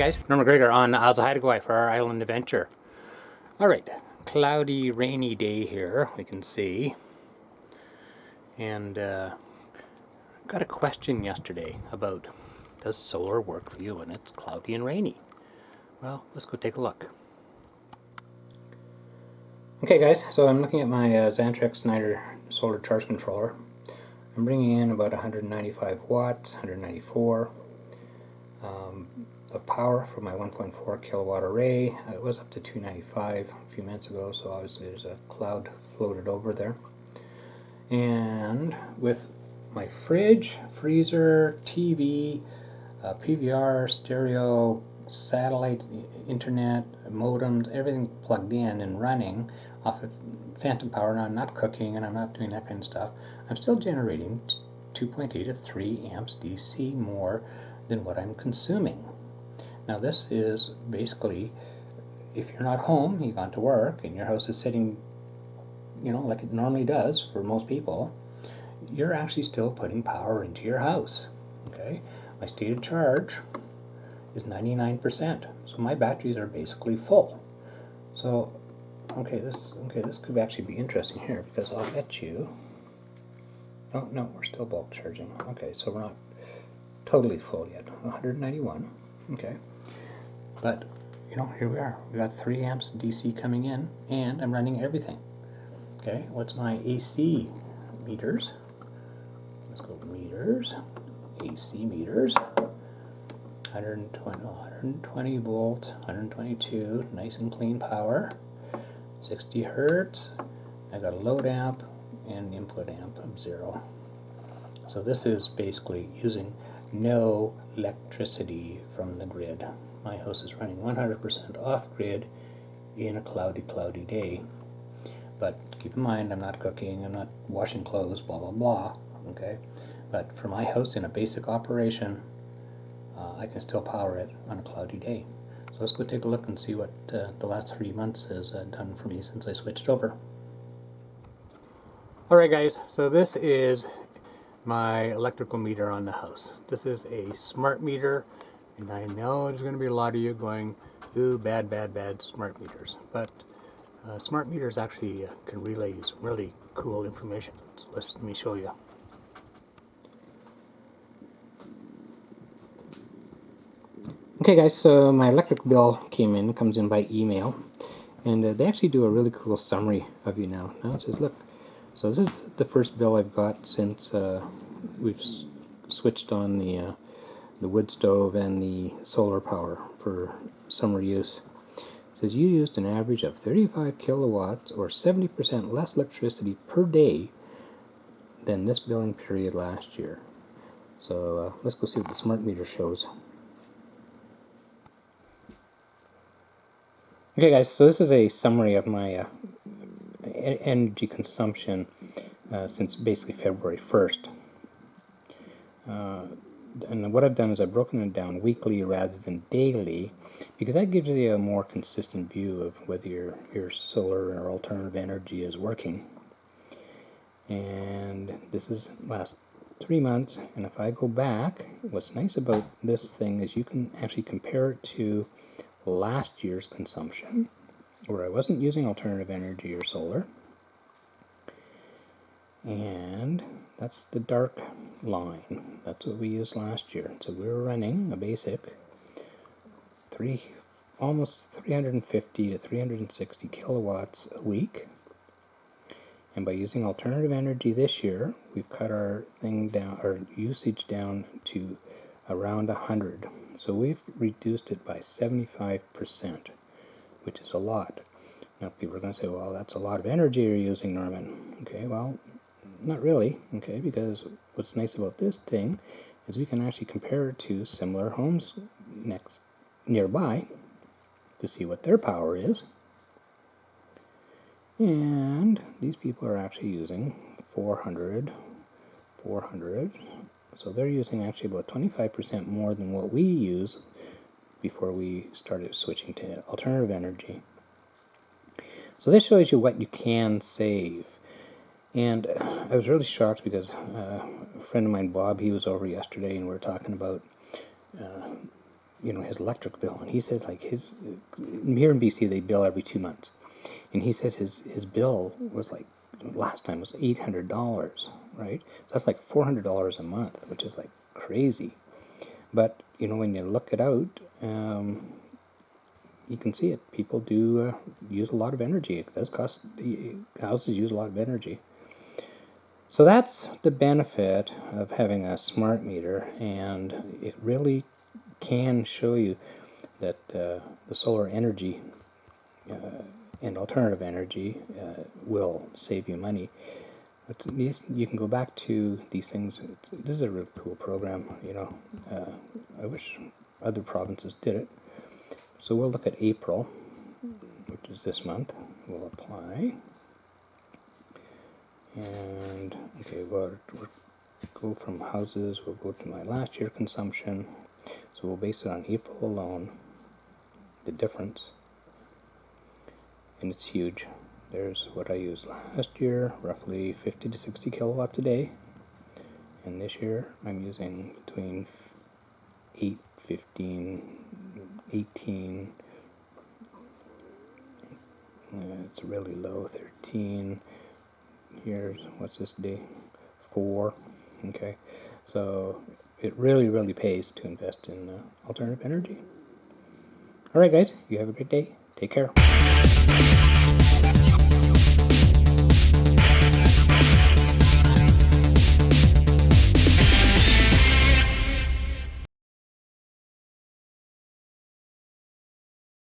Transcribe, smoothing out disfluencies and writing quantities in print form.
guys, I'm McGregor on Hideaway for our island adventure. Alright, cloudy, rainy day here, we can see. And got a question yesterday about, does solar work for you when it's cloudy and rainy? Well, let's go take a look. Okay guys, so I'm looking at my Xantrex Snyder solar charge controller. I'm bringing in about 195 watts, 194 of power for my 1.4 kilowatt array. It was up to 295 a few minutes ago, so obviously there's a cloud floated over there. And with my fridge, freezer, TV, PVR, stereo, satellite, internet, modems, everything plugged in and running off of phantom power, and I'm not cooking and I'm not doing that kind of stuff, I'm still generating 2.8 to 3 amps DC more than what I'm consuming. Now this is basically, if you're not home, you've gone to work, and your house is sitting, you know, like it normally does for most people, you're actually still putting power into your house. Okay, my stated charge is 99%, so my batteries are basically full. So, this could actually be interesting here, because I'll bet you. Oh no, we're still bulk charging. Okay, so we're not totally full yet. 191. Okay, but you know, here we are. We got 3 amps DC coming in, and I'm running everything. Okay, what's my AC meters? Let's go meters, AC meters. 120 volt, 122, nice and clean power. 60 hertz. I got a load amp and input amp of 0. So this is basically using no electricity from the grid. My house is running 100% off grid in a cloudy day. But keep in mind, I'm not cooking, I'm not washing clothes, blah blah blah. Okay, but for my house in a basic operation, I can still power it on a cloudy day. So let's go take a look and see what the last 3 months has done for me since I switched over. Alright guys, so this is my electrical meter on the house. This is a smart meter, and I know there's going to be a lot of you going, ooh, bad smart meters. But smart meters actually can relay you some really cool information. So let me show you. Okay guys, so my electric bill comes in by email, and they actually do a really cool summary of you now. Now it says, look, so this is the first bill I've got since we've switched on the wood stove and the solar power for summer use. It says you used an average of 35 kilowatts or 70% less electricity per day than this billing period last year. So let's go see what the smart meter shows. Okay guys, so this is a summary of my energy consumption since basically February 1st. And what I've done is I've broken it down weekly rather than daily, because that gives you a more consistent view of whether your solar or alternative energy is working. And this is last 3 months, and if I go back, what's nice about this thing is you can actually compare it to last year's consumption, where I wasn't using alternative energy or solar, and that's the dark line. That's what we used last year. So we were running a basic almost 350 to 360 kilowatts a week, and by using alternative energy this year, we've cut our usage down to around 100. So we've reduced it by 75%, which is a lot. Now people are going to say, well, that's a lot of energy you're using, Norman. Okay, well, not really, okay, because what's nice about this thing is we can actually compare it to similar homes nearby to see what their power is. And these people are actually using 400, so they're using actually about 25% more than what we use before we started switching to alternative energy. So this shows you what you can save. And I was really shocked because a friend of mine, Bob, he was over yesterday, and we were talking about his electric bill, and he said like here in BC they bill every 2 months, and he said his bill was like last time was $800, right? So that's like $400 a month, which is like crazy. But when you look it out, you can see it. People do use a lot of energy. It does cost, houses use a lot of energy. So that's the benefit of having a smart meter, and it really can show you that the solar energy and alternative energy will save you money. But you can go back to these things. This is a really cool program. I wish other provinces did it. So we'll look at April, which is this month. We'll apply. And okay, we'll go from houses. We'll go to my last year consumption. So we'll base it on April alone, the difference. And it's huge. There's what I used last year, roughly 50 to 60 kilowatts a day. And this year I'm using between 8, 15, 18. It's really low, 13. Here's, what's this day? 4. Okay. So it really, really pays to invest in alternative energy. All right, guys. You have a great day. Take care.